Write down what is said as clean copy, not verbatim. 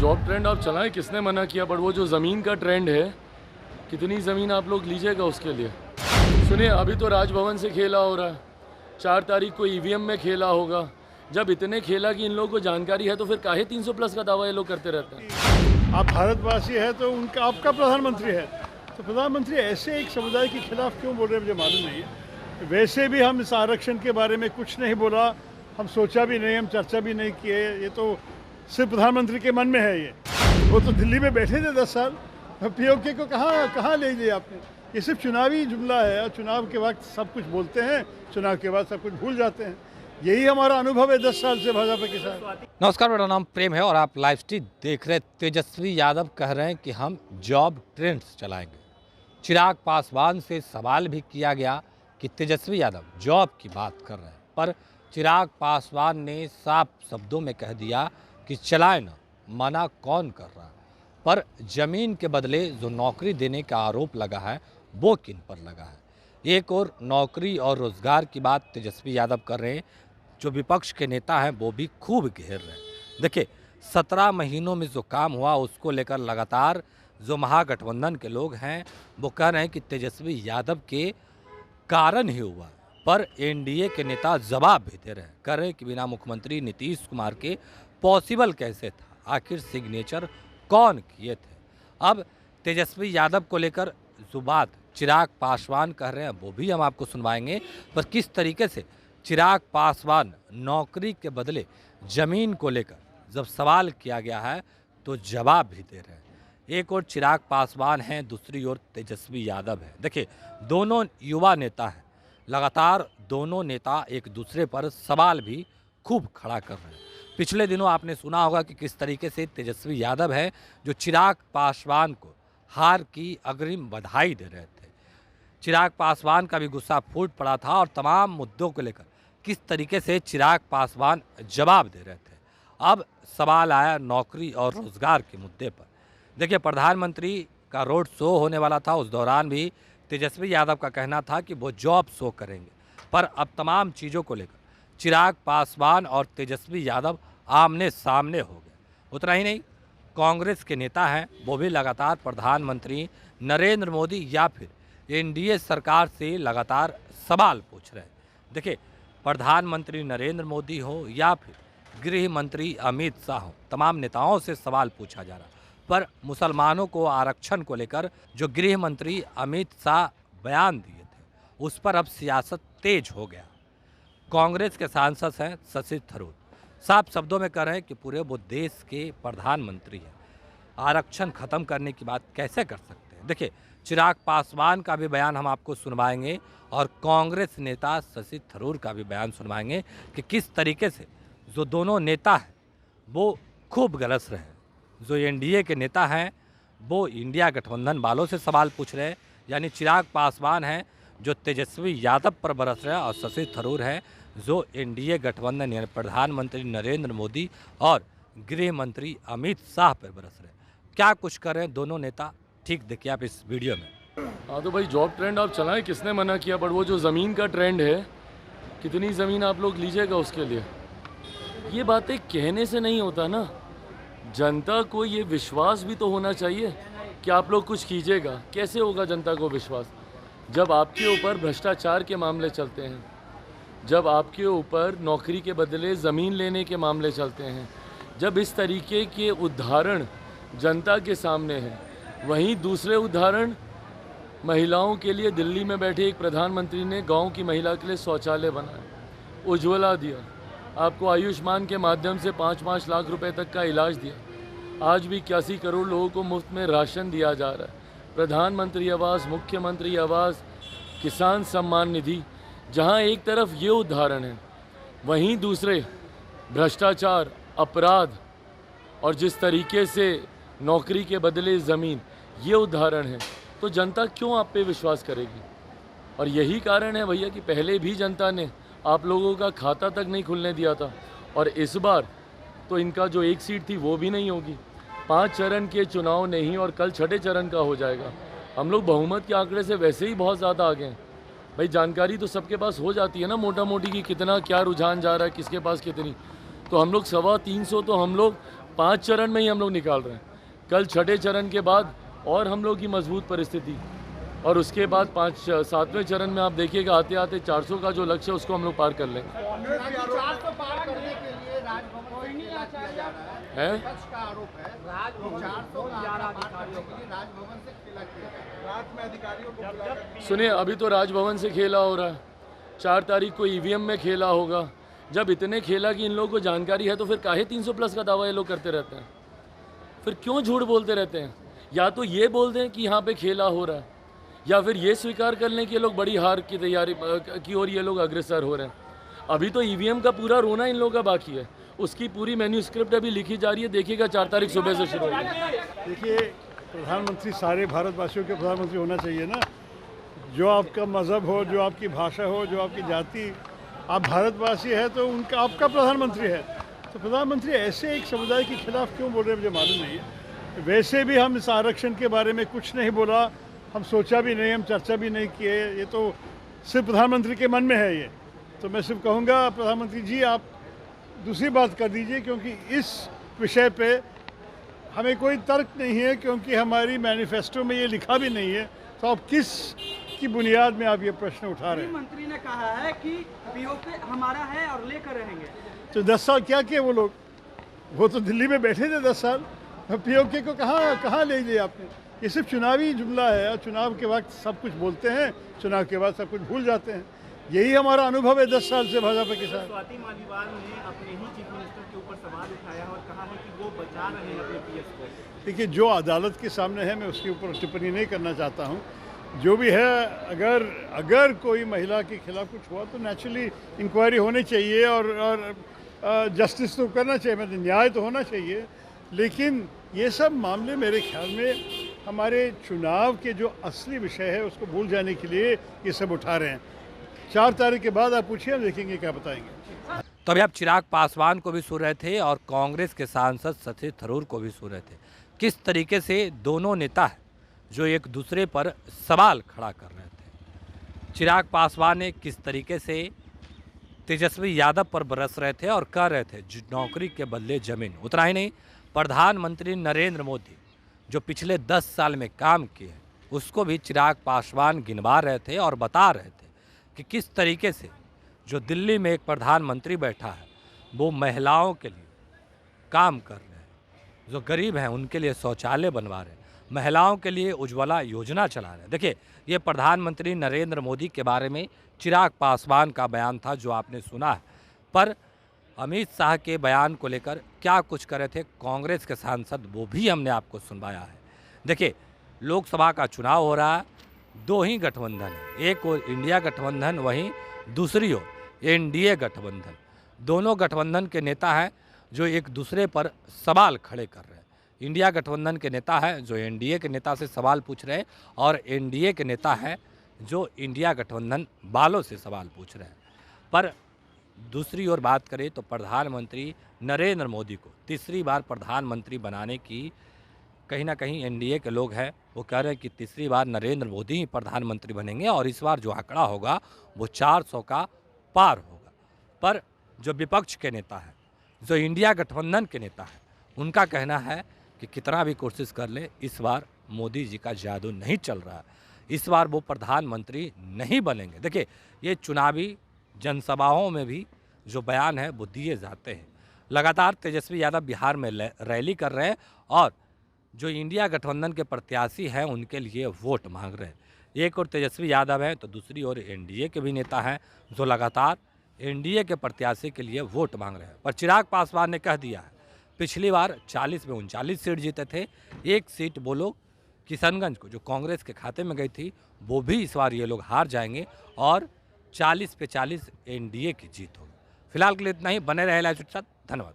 Job trend आप चलाएं, किसने मना किया? बट वो जो ज़मीन का ट्रेंड है, कितनी ज़मीन आप लोग लीजिएगा उसके लिए? सुनिए, अभी तो राजभवन से खेला हो रहा है, 4 तारीख को ईवीएम में खेला होगा। जब इतने खेला कि इन लोगों को जानकारी है तो फिर काहे 300 प्लस का दावा ये लोग करते रहते हैं? आप भारतवासी है तो उनका आपका प्रधानमंत्री है, तो प्रधानमंत्री ऐसे एक समुदाय के खिलाफ क्यों बोल रहे हैं मुझे मालूम नहीं है। वैसे भी हम इस आरक्षण के बारे में कुछ नहीं बोला, हम सोचा भी नहीं, हम चर्चा भी नहीं किए। ये तो सिर्फ प्रधानमंत्री के मन में है। ये वो तो दिल्ली में बैठे थे 10 साल, पीओके को कहाँ ले लिया आपने? ये सिर्फ चुनावी जुमला है और चुनाव के वक्त सब कुछ बोलते हैं, चुनाव के बाद सब कुछ भूल जाते हैं। यही हमारा अनुभव है 10 साल से भाजपा के साथ। नमस्कार, मेरा नाम प्रेम है और आप लाइव स्ट्रीम देख रहे हैं। तेजस्वी यादव कह रहे हैं कि हम जॉब ट्रेंड्स चलाएंगे। चिराग पासवान से सवाल भी किया गया कि तेजस्वी यादव जॉब की बात कर रहे हैं, पर चिराग पासवान ने साफ शब्दों में कह दिया कि चलाए ना, मना कौन कर रहा है। पर जमीन के बदले जो नौकरी देने का आरोप लगा है वो किन पर लगा है? एक और नौकरी और रोजगार की बात तेजस्वी यादव कर रहे हैं, जो विपक्ष के नेता हैं वो भी खूब घेर रहे हैं। देखिए, 17 महीनों में जो काम हुआ उसको लेकर लगातार जो महागठबंधन के लोग हैं वो कह रहे हैं कि तेजस्वी यादव के कारण ही हुआ, पर एनडीए के नेता जवाब भी दे रहे हैं, कह रहे हैं कि बिना मुख्यमंत्री नीतीश कुमार के पॉसिबल कैसे था, आखिर सिग्नेचर कौन किए थे। अब तेजस्वी यादव को लेकर जो बात चिराग पासवान कह रहे हैं वो भी हम आपको सुनवाएंगे, पर किस तरीके से चिराग पासवान नौकरी के बदले जमीन को लेकर जब सवाल किया गया है तो जवाब भी दे रहे हैं। एक और चिराग पासवान हैं, दूसरी ओर तेजस्वी यादव है। देखिए, दोनों युवा नेता हैं, लगातार दोनों नेता एक दूसरे पर सवाल भी खूब खड़ा कर रहे हैं। पिछले दिनों आपने सुना होगा कि किस तरीके से तेजस्वी यादव है जो चिराग पासवान को हार की अग्रिम बधाई दे रहे थे। चिराग पासवान का भी गुस्सा फूट पड़ा था और तमाम मुद्दों को लेकर किस तरीके से चिराग पासवान जवाब दे रहे थे। अब सवाल आया नौकरी और रोजगार के मुद्दे पर। देखिए, प्रधानमंत्री का रोड शो होने वाला था, उस दौरान भी तेजस्वी यादव का कहना था कि वो जॉब शो करेंगे, पर अब तमाम चीज़ों को लेकर चिराग पासवान और तेजस्वी यादव आमने सामने हो गए। उतना ही नहीं, कांग्रेस के नेता हैं वो भी लगातार प्रधानमंत्री नरेंद्र मोदी या फिर एनडीए सरकार से लगातार सवाल पूछ रहे हैं। देखिए, प्रधानमंत्री नरेंद्र मोदी हो या फिर गृह मंत्री अमित शाह हो, तमाम नेताओं से सवाल पूछा जा रहा, पर मुसलमानों को आरक्षण को लेकर जो गृह मंत्री अमित शाह बयान दिए थे उस पर अब सियासत तेज हो गया। कांग्रेस के सांसद हैं शशि थरूर, साफ शब्दों में कह रहे हैं कि पूरे वो देश के प्रधानमंत्री हैं, आरक्षण खत्म करने की बात कैसे कर सकते हैं। देखिए, चिराग पासवान का भी बयान हम आपको सुनवाएंगे और कांग्रेस नेता शशि थरूर का भी बयान सुनवाएंगे कि किस तरीके से जो दोनों नेता हैं वो खूब गरज रहे हैं। जो एनडीए के नेता हैं वो इंडिया गठबंधन वालों से सवाल पूछ रहे हैं, यानी चिराग पासवान हैं जो तेजस्वी यादव पर बरस रहे हैं और शशि थरूर हैं जो एनडीए गठबंधन यानी प्रधानमंत्री नरेंद्र मोदी और गृह मंत्री अमित शाह पर बरस रहे हैं। क्या कुछ कर रहे हैं दोनों नेता, ठीक देखिए आप इस वीडियो में। हाँ तो भाई, जॉब ट्रेंड आप चलाएं, किसने मना किया? बट वो जो ज़मीन का ट्रेंड है, कितनी ज़मीन आप लोग लीजिएगा उसके लिए? ये बातें कहने से नहीं होता ना, जनता को ये विश्वास भी तो होना चाहिए कि आप लोग कुछ कीजिएगा। कैसे होगा जनता को विश्वास जब आपके ऊपर भ्रष्टाचार के मामले चलते हैं, जब आपके ऊपर नौकरी के बदले ज़मीन लेने के मामले चलते हैं, जब इस तरीके के उदाहरण जनता के सामने हैं। वहीं दूसरे उदाहरण महिलाओं के लिए दिल्ली में बैठे एक प्रधानमंत्री ने गांव की महिला के लिए शौचालय बनाया, उज्ज्वला दिया, आपको आयुष्मान के माध्यम से 5-5 लाख रुपए तक का इलाज दिया। आज भी 81 करोड़ लोगों को मुफ्त में राशन दिया जा रहा है। प्रधानमंत्री आवास, मुख्यमंत्री आवास, किसान सम्मान निधि, जहां एक तरफ ये उदाहरण है, वहीं दूसरे भ्रष्टाचार, अपराध और जिस तरीके से नौकरी के बदले ज़मीन, ये उदाहरण है। तो जनता क्यों आप पे विश्वास करेगी? और यही कारण है भैया कि पहले भी जनता ने आप लोगों का खाता तक नहीं खुलने दिया था, और इस बार तो इनका जो एक सीट थी वो भी नहीं होगी। 5 चरण के चुनाव नहीं और कल 6ठे चरण का हो जाएगा। हम लोग बहुमत के आंकड़े से वैसे ही बहुत ज़्यादा आगे हैं। भाई, जानकारी तो सबके पास हो जाती है ना मोटा मोटी कि कितना क्या रुझान जा रहा है, किसके पास कितनी। तो हम लोग 325 तो हम लोग 5 चरण में ही हम लोग निकाल रहे हैं। कल छठे चरण के बाद और हम लोग की मजबूत परिस्थिति, और उसके बाद 7वें चरण में आप देखिएगा आते आते 400 का जो लक्ष्य है उसको हम लोग पार कर लेंगे। 400 पार करने के लिए राजभवन से खेला किया जा रहा है। है विपक्ष का आरोप है 400 का आंकड़ा पार करने के लिए राजभवन से खेला किया जा रहा है। रात में अधिकारियों को बुलाकर सुनिए, अभी तो राजभवन से खेला हो रहा है, 4 तारीख को ईवीएम में खेला होगा। जब इतने खेला कि इन लोगों को जानकारी है तो फिर काहे 300 प्लस का दावा ये लोग करते रहते हैं? फिर क्यों झूठ बोलते रहते हैं? या तो ये बोल दें कि यहाँ पे खेला हो रहा है, या फिर ये स्वीकार कर लें कि ये लोग बड़ी हार की तैयारी की ओर ये लोग अग्रसर हो रहे हैं। अभी तो ईवीएम का पूरा रोना इन लोगों का बाकी है, उसकी पूरी मैन्यूस्क्रिप्ट अभी लिखी जा रही है, देखिएगा 4 तारीख सुबह से शुरू होगी। देखिए, प्रधानमंत्री सारे भारतवासियों के प्रधानमंत्री होना चाहिए ना। जो आपका मज़हब हो, जो आपकी भाषा हो, जो आपकी जाति, आप भारतवासी है तो उनका आपका प्रधानमंत्री है। तो प्रधानमंत्री ऐसे एक समुदाय के खिलाफ क्यों बोल रहे हैं मुझे मालूम नहीं है। वैसे भी हम इस आरक्षण के बारे में कुछ नहीं बोला, हम सोचा भी नहीं, हम चर्चा भी नहीं किए। ये तो सिर्फ प्रधानमंत्री के मन में है ये। तो मैं सिर्फ कहूँगा प्रधानमंत्री जी आप दूसरी बात कर दीजिए, क्योंकि इस विषय पे हमें कोई तर्क नहीं है, क्योंकि हमारी मैनिफेस्टो में ये लिखा भी नहीं है। तो आप किस की बुनियाद में आप ये प्रश्न उठा रहे हैं? मंत्री ने कहा है कि पीओके हमारा है और लेकर रहेंगे। तो 10 साल क्या किए वो लोग? वो तो दिल्ली में बैठे थे 10 साल। पीओके को कहाँ ले लिया आपने? ये सिर्फ चुनावी जुमला है, और चुनाव के वक्त सब कुछ बोलते हैं, चुनाव के बाद सब कुछ भूल जाते हैं। यही हमारा अनुभव है 10 साल से भाजपा के साथ। स्वाति मालीवाल ने अपने ही चीफ मिनिस्टर के ऊपर सवाल उठाया और कहा है कि वो बचा रहे हैं अपने पीएस को। देखिए, जो अदालत के सामने है मैं उसके ऊपर टिप्पणी नहीं करना चाहता हूँ। जो भी है, अगर कोई महिला के खिलाफ कुछ हुआ तो नेचुरली इंक्वायरी होनी चाहिए, और जस्टिस तो करना चाहिए, मतलब न्याय तो होना चाहिए। लेकिन ये सब मामले मेरे ख्याल में हमारे चुनाव के जो असली विषय है उसको भूल जाने के लिए ये सब उठा रहे हैं। 4 तारीख के बाद आप पूछिए, हम देखेंगे क्या बताएंगे। तो अभी आप चिराग पासवान को भी सुन रहे थे और कांग्रेस के सांसद शशि थरूर को भी सुन रहे थे, किस तरीके से दोनों नेता है जो एक दूसरे पर सवाल खड़ा कर रहे थे। चिराग पासवान ने किस तरीके से तेजस्वी यादव पर बरस रहे थे और कह रहे थे नौकरी के बदले जमीन। उतना ही नहीं, प्रधानमंत्री नरेंद्र मोदी जो पिछले 10 साल में काम किए उसको भी चिराग पासवान गिनवा रहे थे और बता रहे थे कि किस तरीके से जो दिल्ली में एक प्रधानमंत्री बैठा है वो महिलाओं के लिए काम कर रहे हैं, जो गरीब हैं उनके लिए शौचालय बनवा रहे हैं, महिलाओं के लिए उज्ज्वला योजना चला रहे हैं। देखिए, ये प्रधानमंत्री नरेंद्र मोदी के बारे में चिराग पासवान का बयान था जो आपने सुना है। पर अमित शाह के बयान को लेकर क्या कुछ करे थे कांग्रेस के सांसद, वो भी हमने आपको सुनवाया है। देखिए, लोकसभा का चुनाव हो रहा है, 2 ही गठबंधन है, एक और इंडिया गठबंधन, वहीं दूसरी ओर एनडीए गठबंधन। दोनों गठबंधन के नेता हैं जो एक दूसरे पर सवाल खड़े कर रहे हैं। इंडिया गठबंधन के नेता हैं जो एनडीए के नेता से सवाल पूछ रहे हैं, और एनडीए के नेता हैं जो इंडिया गठबंधन वालों से सवाल पूछ रहे हैं। पर दूसरी ओर बात करें तो प्रधानमंत्री नरेंद्र मोदी को तीसरी बार प्रधानमंत्री बनाने की कहीं ना कहीं एनडीए के लोग हैं वो कह रहे हैं कि तीसरी बार नरेंद्र मोदी ही प्रधानमंत्री बनेंगे, और इस बार जो आंकड़ा होगा वो 400 का पार होगा। पर जो विपक्ष के नेता हैं, जो इंडिया गठबंधन के नेता हैं, उनका कहना है कि कितना भी कोशिश कर ले, इस बार मोदी जी का जादू नहीं चल रहा है, इस बार वो प्रधानमंत्री नहीं बनेंगे। देखिए, ये चुनावी जनसभाओं में भी जो बयान है वो दिए जाते हैं। लगातार तेजस्वी यादव बिहार में रैली कर रहे हैं और जो इंडिया गठबंधन के प्रत्याशी हैं उनके लिए वोट मांग रहे हैं। एक और तेजस्वी यादव हैं तो दूसरी ओर एनडीए के भी नेता हैं जो लगातार एनडीए के प्रत्याशी के लिए वोट मांग रहे हैं। पर चिराग पासवान ने कह दिया है, पिछली बार 40 में 39 सीट जीते थे, 1 सीट वो लोग किशनगंज को जो कांग्रेस के खाते में गई थी वो भी इस बार ये लोग हार जाएंगे और 40 पे 40 एनडीए की जीत होगी। फिलहाल के लिए इतना ही। बने रहे लाइव के साथ। धन्यवाद।